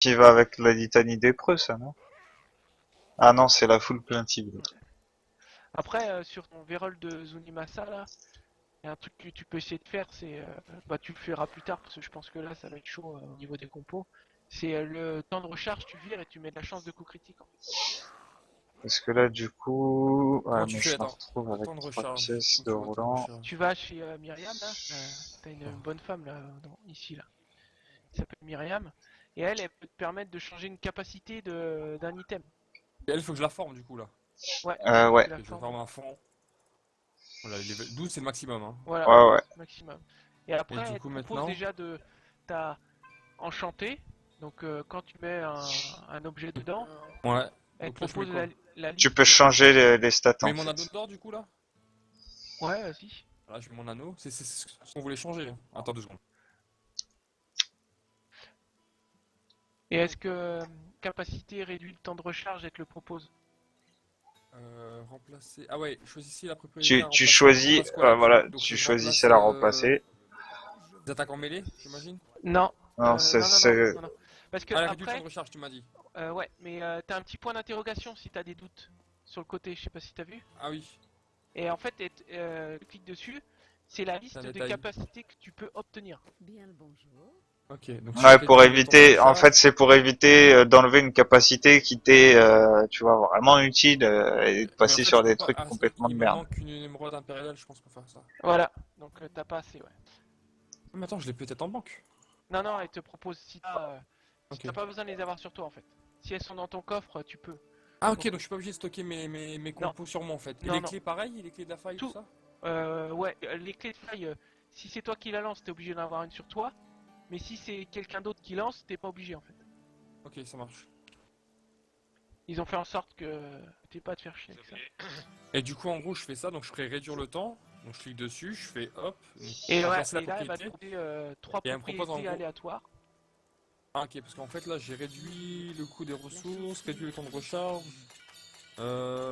Qui va avec la litanie des preux, ça, non? Ah non, c'est la foule plaintive. Après, sur ton Vérol de Zunimasa, là, il y a un truc que tu peux essayer de faire, c'est. Bah, tu le feras plus tard, parce que je pense que là, ça va être chaud au niveau des compos. C'est le temps de recharge, tu vires et tu mets de la chance de coup critique, en fait. Parce que là, du coup, ouais, Comment tu mais fais? je me Attends. retrouve Le avec temps de 3 recharge. pièces Où de tu vois le temps de roulant. recharge? Tu vas chez Myriam, là, t'as une Attends. bonne femme, là, ici, là, qui s'appelle Myriam, et elle peut te permettre de changer une capacité d'un item. Et elle, faut que je la forme du coup là. Ouais, Ouais, tu la Ok, je vais formes. faire un fond. Voilà, 12 c'est le maximum, hein. Voilà, ouais, ouais. maximum. Et Et après, du elle te coup propose maintenant. déjà de. T'as enchanté, donc quand tu mets un objet dedans, Ouais. elle te Donc là, je mets propose quoi? la Tu peux liste changer d'enchantements. les stats, Je mets en mon anneau fait. d'or du coup là? Ouais, vas-y. Voilà, je mets mon anneau. C'est ce qu'on voulait changer, hein. Attends 2 secondes. Et est-ce que capacité réduit le temps de recharge, elle te le propose? Remplacer. Ah ouais, choisissez la propriété à Tu remplacer. Donc je choisis, remplace quoi là? voilà, Donc tu je choisis remplace celle à remplacer. les attaques en mêlée, j'imagine? Non, Non, non, non, non, c'est, non, non. Parce que Ah, la réduction après, de recharge, tu m'as dit. ouais, mais t'as un petit point d'interrogation si t'as des doutes sur le côté, je sais pas si t'as vu. Ah oui, Et en fait, clique dessus, c'est la c'est un liste de détail. capacités que tu peux obtenir. Bien le bonjour. Ok, donc si je ouais, pour réduis le temps de éviter, en fait, recharge. c'est pour éviter d'enlever une capacité qui t'est, tu vois, vraiment utile et de Mais en passer fait, je sur peux des pas. trucs Ah, complètement de il me merde. manque une émeraude impériale, je pense, pour faire ça. Voilà, donc t'as pas assez, ouais. Mais attends, je l'ai peut-être en banque. Non, non, elle te propose si Ok. t'as pas besoin de les avoir sur toi en fait. Si elles sont dans ton coffre, tu peux. Ah, ok, Donc, donc je suis pas obligé de stocker mes non, compos sur moi en fait. Et non, les non. clés, pareil? Les clés de la faille, tout Tout. ça? Ouais, les clés de faille, si c'est toi qui la lance, t'es obligé d'en avoir une sur toi. Mais si c'est quelqu'un d'autre qui lance, t'es pas obligé en fait. Ok, ça marche. Ils ont fait en sorte que t'aies pas à te faire chier avec ça. Et du coup, en gros, je fais ça, donc je ferai réduire le temps. Donc je clique dessus, je fais hop, donc, Et ouais, remplacer la et là, elle va te propriété. proposer trois Et elle me propose en propriétés gros. aléatoires. Ah, ok, parce qu'en fait là, j'ai réduit le coût des La chance ressources, réduit le finira temps de par recharge. triompher.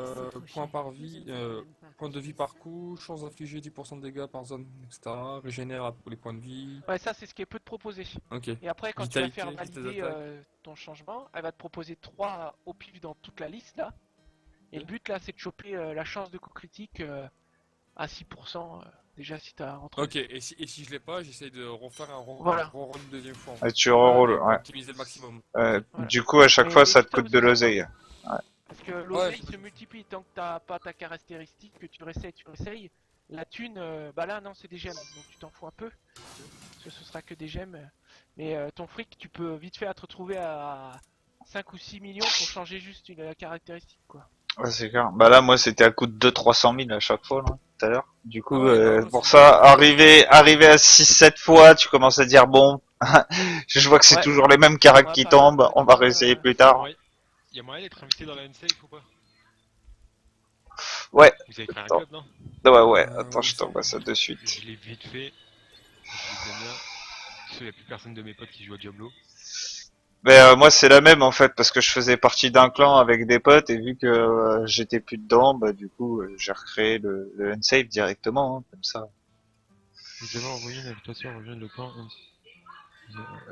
Ces Point prochaines, par nous vie, obtiendrons une point partie de de vie ce. par coup, chance d'infliger 10% de dégâts par zone, etc. Régénère pour les points de vie. Ouais, ça c'est ce qu'elle peut te proposer. Ok. Et après, quand tu vas faire Vitalité, vitesse valider d'attaque. ton changement, elle va te proposer trois au pif dans toute la liste là. Et le Ok. but là, c'est de choper la chance de coup critique à 6%. Déjà, si t'as entre. Ok, et si je l'ai pas, j'essaye de refaire un Voilà, reroll une deuxième fois en Et fait. tu ouais, rerolles, Pour ouais. optimiser le maximum. Ok. voilà. Du coup, à chaque Mais fois, ça te n'hésite pas coûte aux de autres, hein. l'oseille. Parce que Ouais, l'oseille se j'imagine. multiplie tant que t'as pas ta caractéristique, que tu réessayes, tu réessayes. La thune, bah là, non, c'est des gemmes. Donc tu t'en fous un peu. Parce que ce sera que des gemmes. Mais ton fric, tu peux vite fait te retrouver à 5 ou 6 millions pour changer juste une caractéristique, quoi. Ouais, c'est clair. Bah là, moi, c'était à coût de 200-300 000 à chaque fois, là, tout à l'heure. Du Ah coup, ouais, non, là pour c'est ça, nickel, là c'est nickel. arriver à 6-7 fois, tu commences à dire, bon, je vois que c'est Ouais, toujours les mêmes caractères ouais, qui par exemple, tombent, là, on tu va vois. réessayer plus Il y a tard. moyen, y a moyen d'être invité dans la Unsafe ou pas? Ouais, Vous avez créé un attends. club, non? Ouais, ouais, attends, Où je ça? t'envoie ça de suite. Je l'ai vite fait, je l'ai bien bien. Parce qu'il n'y a plus personne de mes potes qui joue à Diablo. Mais moi, c'est la même, en fait, parce que je faisais partie d'un clan avec des potes, et vu que j'étais plus dedans, bah du coup, j'ai recréé le Unsave directement, hein, comme ça. Vous avez envoyé une invitation à rejoindre le camp.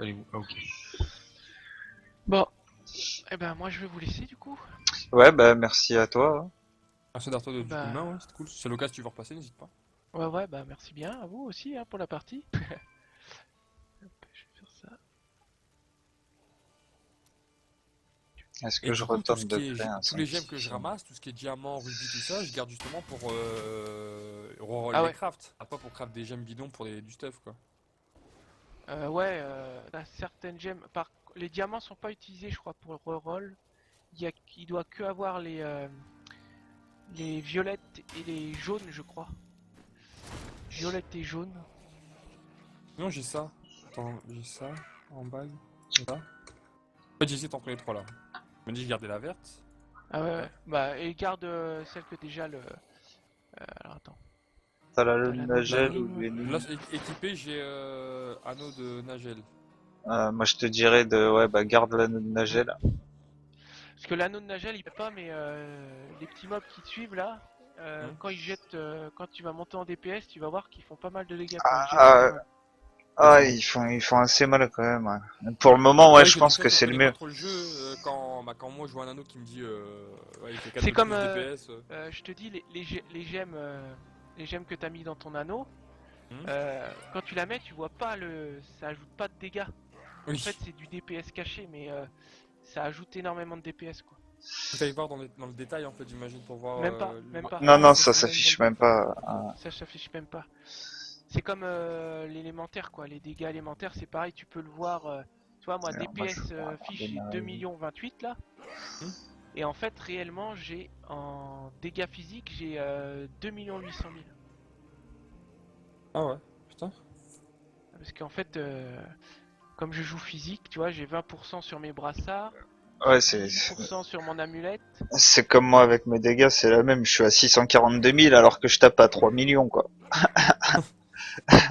Elle est où? Ah, ok. Bon, eh ben moi je vais vous laisser du coup. Ouais, bah merci à toi, hein. Merci d'Arto du coup de main, Bah ouais, c'est cool. Si c'est l'occasion, tu veux repasser, n'hésite pas. ouais ouais bah merci bien à vous aussi hein, pour la partie. Hop, je vais faire ça. Est-ce Et que je du coup, tout ce retourne de qui près un tous les gemmes que je 5-6? ramasse, tout ce qui est diamant, rubis, tout ça, je garde justement pour reroll Ah les ouais, crafts. Ah, pas pour craft des gemmes bidons pour du stuff quoi. ouais, t'as certaines gemmes. Les diamants sont pas utilisés je crois pour le reroll. Il doit que avoir les violettes et les jaunes je crois. Violettes et jaunes. Non, j'ai ça. Attends, j'ai ça en bague. Et ça. En fait, j'hésite entre les trois là. Je me dis, je gardais la verte. Ah ouais, Ouais. ouais. Bah et garde celle que déjà le. Alors attends, T'as la t'as lune l'anneau de Nagel L'anneau. ou l'énigme. Là, l'énigme? équipé, j'ai anneau de Nagel. Moi je te dirais de ouais bah garde l'anneau de Nagel. Parce que l'anneau de Nagel, il fait pas, mais les petits mobs qui te suivent là, Hmm. quand ils jettent, quand tu vas monter en DPS, tu vas voir qu'ils font pas mal de dégâts quand ils jettent Ah, l'anneau. Ah, ils font assez mal quand même. Ouais. Pour le moment, ouais, Ouais, je je pense dis ça, que je c'est le connais pas mieux. trop le jeu. Quand moi je vois un anneau qui me dit ouais, il fait 4 C'est de comme, plus DPS. je te dis, les gemmes que t'as mis dans ton anneau, Hmm. quand tu la mets, tu vois pas ça ajoute pas de dégâts. En Oui, fait, c'est du DPS caché, mais ça ajoute énormément de DPS, quoi. il fallait voir dans le détail en fait, j'imagine, pour voir. Même pas, même pas. Non, Ah oui, non, ça ça c'est même dans le s'affiche même détail. pas. Ça s'affiche même pas. C'est comme l'élémentaire, quoi. Les dégâts élémentaires, c'est pareil, tu peux le voir. Tu vois, moi, Alors, moi, je DPS vais fiche, j'ai démarrer. 2 millions 28 là. Hmm. Et en fait, réellement, j'ai en dégâts physiques, j'ai 2 millions 800 000. Ah ouais, putain. Parce qu'en fait, comme je joue physique, tu vois, j'ai 20% sur mes brassards, Ouais, j'ai 18% sur mon amulette. c'est comme moi avec mes dégâts, c'est la même. Je suis à 642 000 alors que je tape à 3 millions, quoi.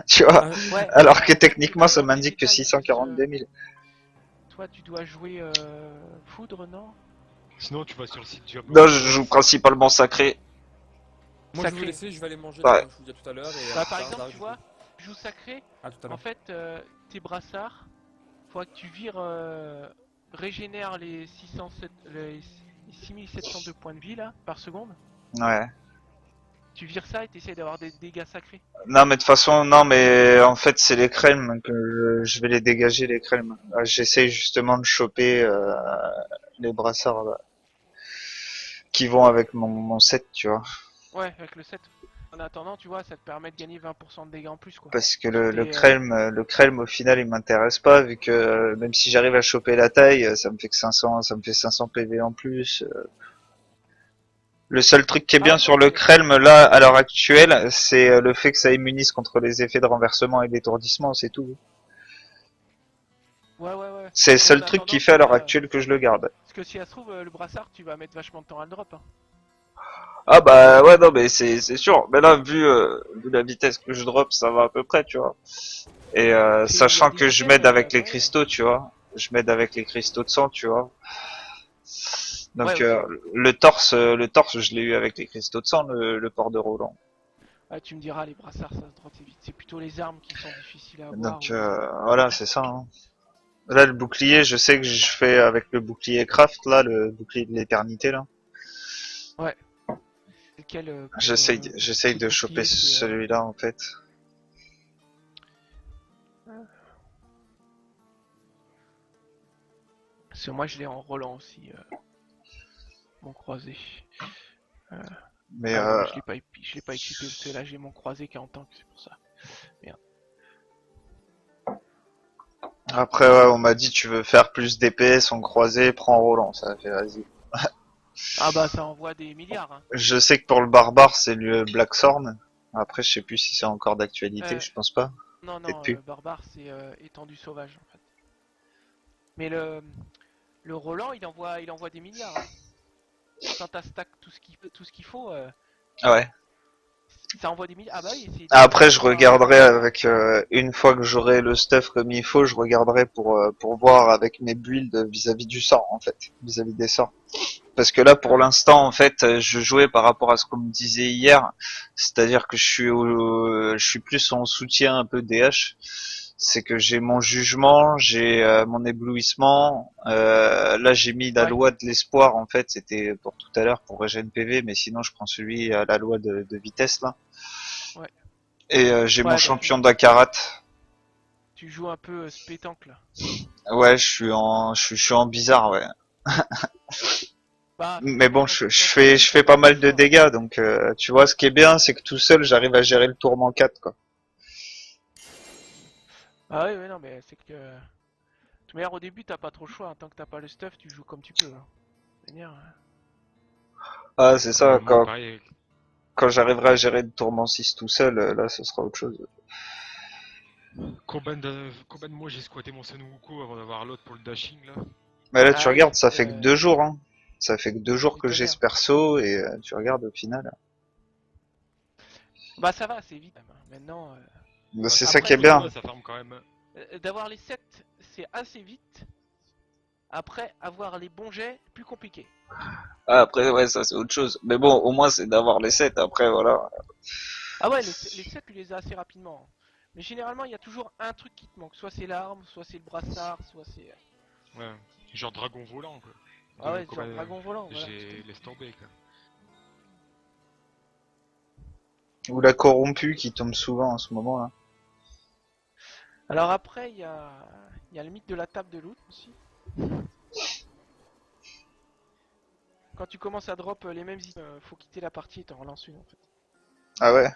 Tu vois? Ah, Ouais, Alors que en fait, techniquement, c'est ça dans les m'indique que détails plus. 642 000. Toi, tu dois jouer foudre, non? Sinon, tu vas sur le site Diablo. Non, je joue principalement sacré. moi je vais vous Sacré. laisser, je vais aller manger là, Ouais. comme je vous disais tout à l'heure, et Bah, plus par tard exemple, j'arrive tu du coup. vois, tu joues sacré. À tout à En l'heure. fait, tes brassards, faudra que tu vires, régénère les 607, les 6702 points de vie là par seconde. Ouais. Tu vires ça et t'essayes d'avoir des dégâts sacrés. Non, mais de toute façon, non, mais en fait, c'est les crèmes que je vais les dégager, les crèmes. J'essaye justement de choper les brassards là, qui vont avec mon set, tu vois. Ouais, avec le 7. En attendant, tu vois, ça te permet de gagner 20% de dégâts en plus, quoi. Parce que Sur le crème, au final, il m'intéresse pas, vu que même si j'arrive à choper la taille, ça me fait que 500, ça me fait 500 PV en plus. Le seul truc qui est Ah bien ouais, non, sur le mais... crème, là, à l'heure actuelle, c'est le fait que ça immunise contre les effets de renversement et d'étourdissement, c'est tout. Ouais, ouais, ouais. C'est le Mais en seul truc qui attendant, fait tu à l'heure vois... actuelle que je le garde. Parce que si ça se trouve, le brassard, tu vas mettre vachement de temps à le drop, hein. Ah bah ouais, non, mais c'est sûr. Mais là, vu la vitesse que je drop, ça va à peu près, tu vois. Et Il y a sachant des que je items, m'aide avec les quand même. cristaux, tu vois. Je m'aide avec les cristaux de sang, tu vois. Ouais, Donc aussi. le torse, je l'ai eu avec les cristaux de sang, le port de Roland. Ouais, tu me diras, les brassards, ça se drop vite. C'est plutôt les armes qui sont difficiles à avoir. Donc voilà, c'est ça. Hein. Là, le bouclier, je sais que je fais avec le bouclier craft, là, le bouclier de l'éternité, là. Ouais. Lequel, J'essaye quel de choper bouclier, c'est... celui-là, en fait. Parce que moi, je l'ai en Roland aussi, mon croisé. Mais Ah non, je l'ai pas équipé parce que là j'ai mon croisé qui est en tank, c'est pour ça. Merde. après, ouais, on m'a dit tu veux faire plus DPS en croisé, prends Roland. Ça fait vas-y. Ah bah ça envoie des milliards, hein. Je sais que pour le barbare, c'est le Blackthorn. Après, je sais plus si c'est encore d'actualité, Euh, je pense pas. non, Peut-être non, plus. barbare c'est étendu sauvage en fait. Mais le Roland il envoie des milliards, hein. Quand t'as stack tout ce qu'il faut, Ah ouais. ça envoie des milliards. Ah bah oui, c'est Après, je pour avoir regarderai avec une fois que j'aurai le stuff comme il faut, je regarderai pour voir avec mes builds vis-à-vis du sort en fait, vis-à-vis des sorts. Parce que là, pour ouais. l'instant, en fait, je jouais par rapport à ce qu'on me disait hier, c'est-à-dire que je suis plus en soutien un peu DH. C'est que j'ai mon jugement, j'ai mon éblouissement. Là, j'ai mis la Ouais. loi de l'espoir. En fait, c'était pour tout à l'heure pour Regen PV, mais sinon, je prends celui à la loi de vitesse là. Ouais. Et j'ai mon Ouais, bah champion d'Akarat. tu joues un peu spétanque là. Ouais, je suis en bizarre, ouais. Bah Mais bon, finalement dans ce je t'as fais pas pas trop le mal de choix, hein. dégâts, donc tu vois, ce qui est bien, c'est que tout seul, j'arrive à gérer le tourment 4, quoi. Ah oui, non mais c'est que... De toute manière au début t'as pas trop le choix, hein. Tant que t'as pas le stuff tu joues comme tu peux, hein. De toute manière, Ah, c'est ça, Moi, pareil. quand j'arriverai à gérer le tourment 6 tout seul, là, ce sera autre chose. Combien de mois j'ai squatté mon Senwuko avant d'avoir l'autre pour le dashing là? Mais là, tu ah oui, regardes, ça fait que 2 jours, hein. Ça fait que 2 jours tu que j'ai m'étonnes. ce perso, et tu regardes au final. Bah ça va, c'est vite, hein. Maintenant, Mais Ah, c'est ça ça, qui après est il faut bien. ça farme quand même. d'avoir les 7, c'est assez vite. Après avoir les bons jets, plus compliqué. Ah, après, ouais, ça c'est autre chose. Mais bon, au moins c'est d'avoir les 7, après, voilà. Ah ouais, les 7 tu les as assez rapidement. Mais généralement, il y a toujours un truc qui te manque. Soit c'est l'arme, soit c'est le brassard, soit c'est... Ouais, genre dragon volant quoi. Ah ouais, Comme, genre dragon volant, voilà. J'ai laisse tomber quoi. Ou la corrompue qui tombe souvent en ce moment là. Alors après, il y a le mythe de la table de loot aussi. Quand tu commences à drop les mêmes items, faut quitter la partie et t'en relances une en fait. Ah ouais.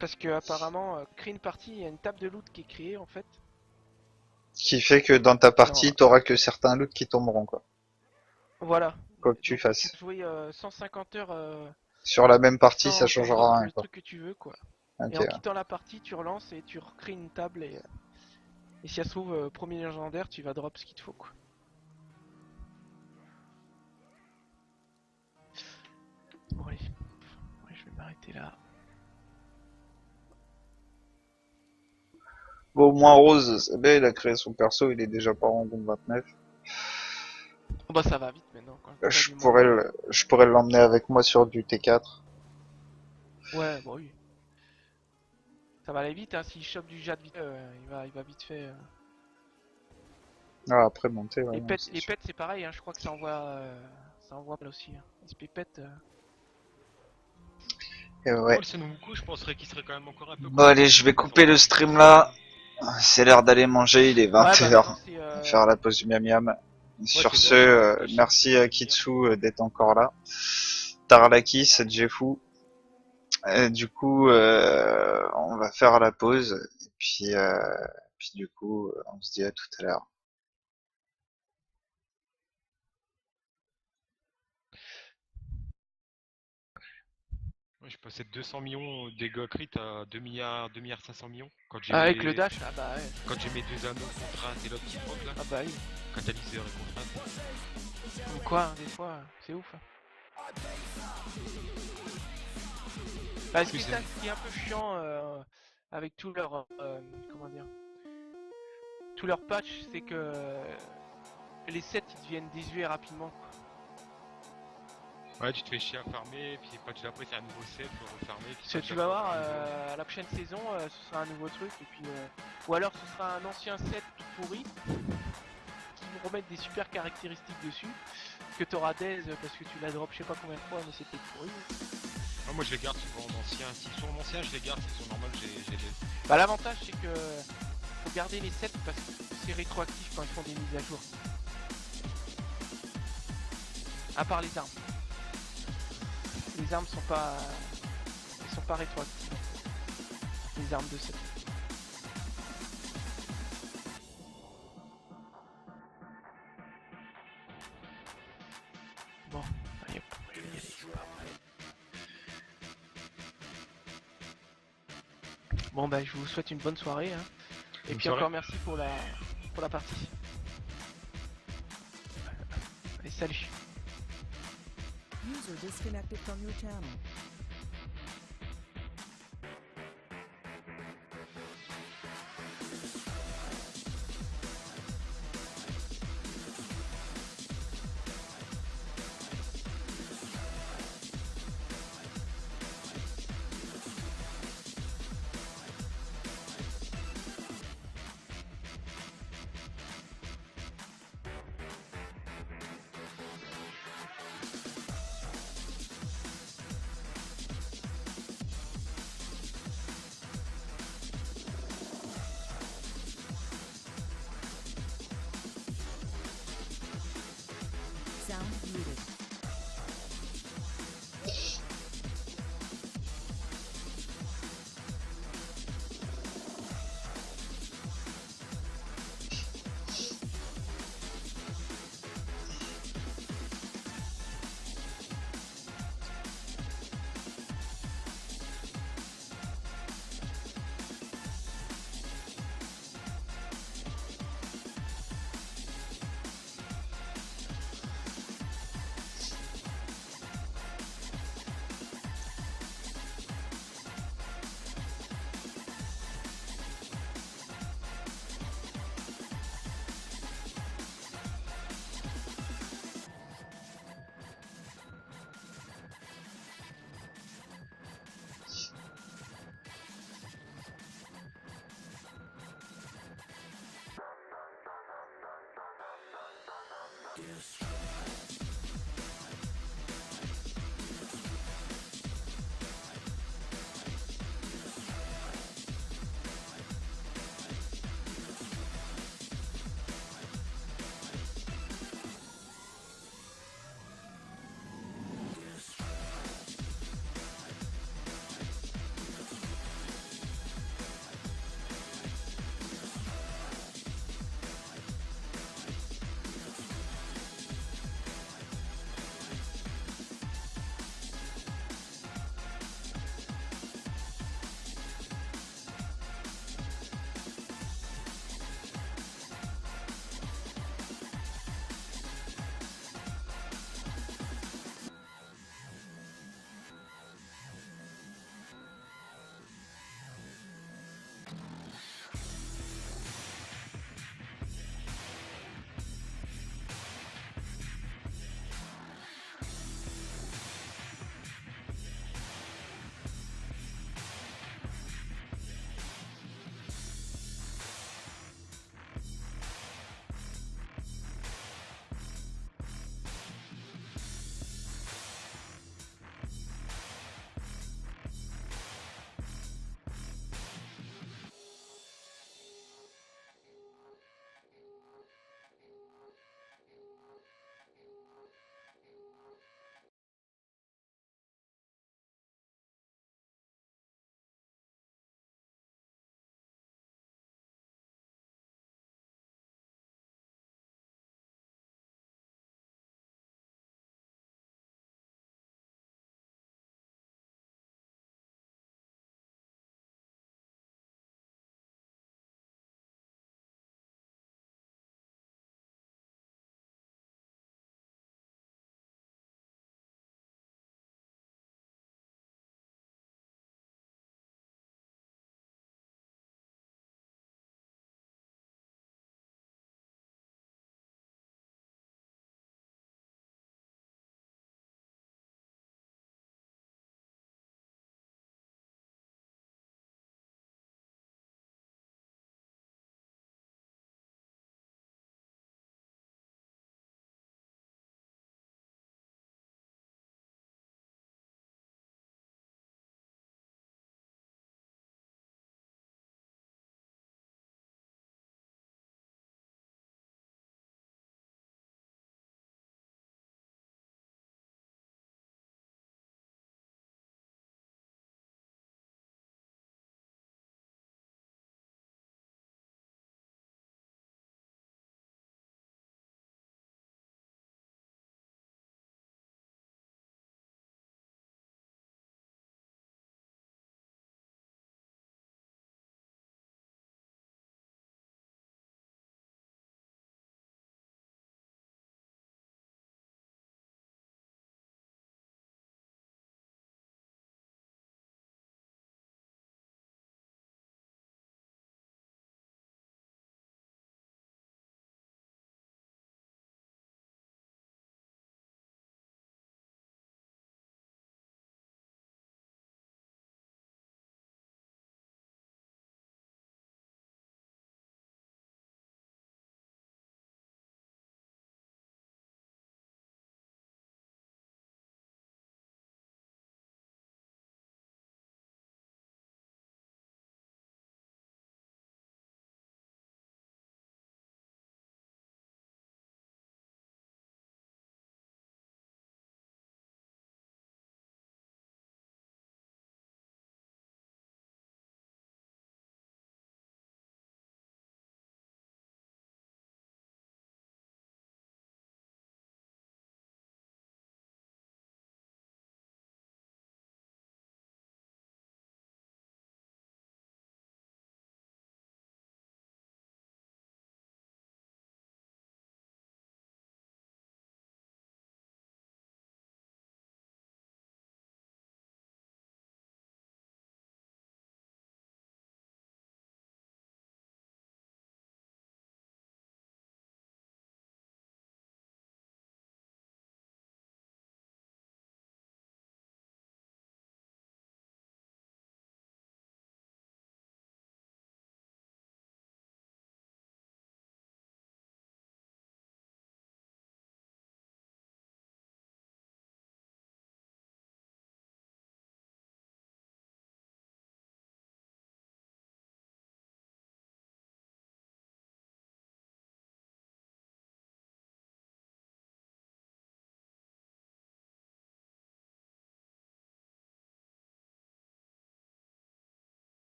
Parce que apparemment, créer une partie, il y a une table de loot qui est créée en fait. Qui fait que dans ta partie, Non. t'auras que certains loots qui tomberont quoi. Voilà. Quoi que tu Donc, fasses. faut jouer 150 heures Sur la même partie, ça sans changera drop rien le quoi. truc que tu veux quoi. Ok. Et en quittant la partie, tu relances et tu recrées une table et si ça se trouve, premier légendaire, tu vas drop ce qu'il te faut quoi. Bon allez, ouais, je vais m'arrêter là. Bon, au moins Rose, c'est bien, il a créé son perso, il est déjà pas en Doom 29. Oh bah ça va vite maintenant quoi. T'as Je du pourrais, monde. je pourrais l'emmener avec moi sur du T4. Ouais, bah oui. Ça va aller vite hein, s'il chope du jet vite, il va vite fait. Ah, après monter, ouais. Les non, pets, c'est les sûr. pets c'est pareil, hein, je crois que ça envoie mal aussi. Hein. Les pets. Et ouais. Oh, le Sengoku, je penserais qu'il serait quand même encore un peu. Bon, allez, je vais couper le stream là. C'est l'heure d'aller manger, il est Ouais, bah 20h. maintenant c'est. Faire la pause du miam miam. Sur c'est ce, l'heure de merci chez à Kitsu d'être encore là. Tarlaki, c'est Jeffou. Du coup, on va faire la pause. Et puis du coup, on se dit à tout à l'heure. Ouais, je passais de 200 millions des crit à 2 milliards, 2 milliards 500 millions. Avec le dash, ah bah ouais. Quand j'ai mes deux anneaux contraintes et l'autre qui proc là, Ah bah oui. catalyseur et contrainte. Comme quoi, hein, des fois, c'est ouf. Hein. Bah, ce qui est un peu chiant avec tout leur. Comment dire. Tout leur patch, c'est que les sets ils deviennent désuets rapidement. Quoi. Ouais, tu te fais chier à farmer, puis patch d'après c'est un nouveau set, faut refarmer. Parce que tu vas voir, à la prochaine saison, ce sera un nouveau truc, et puis. Ou alors ce sera un ancien set tout pourri, qui vont remettre des super caractéristiques dessus, que t'auras Daze parce que tu l'as drop je sais pas combien de fois, mais c'était pourri. Ah, moi je les garde souvent en ancien. S'ils sont en ancien, je les garde, s'ils sont normaux, j'ai les. Bah l'avantage c'est que faut garder les sets parce que c'est rétroactif quand ils font des mises à jour. À part les armes. Les armes sont pas rétroactives. Les armes de set. Bon, allez hop, je vais y aller, c'est pas vrai. Bon bah je vous souhaite une bonne soirée hein. Et Bonne puis soirée. encore merci pour la partie. Allez salut. User disconnected from your channel. Destroy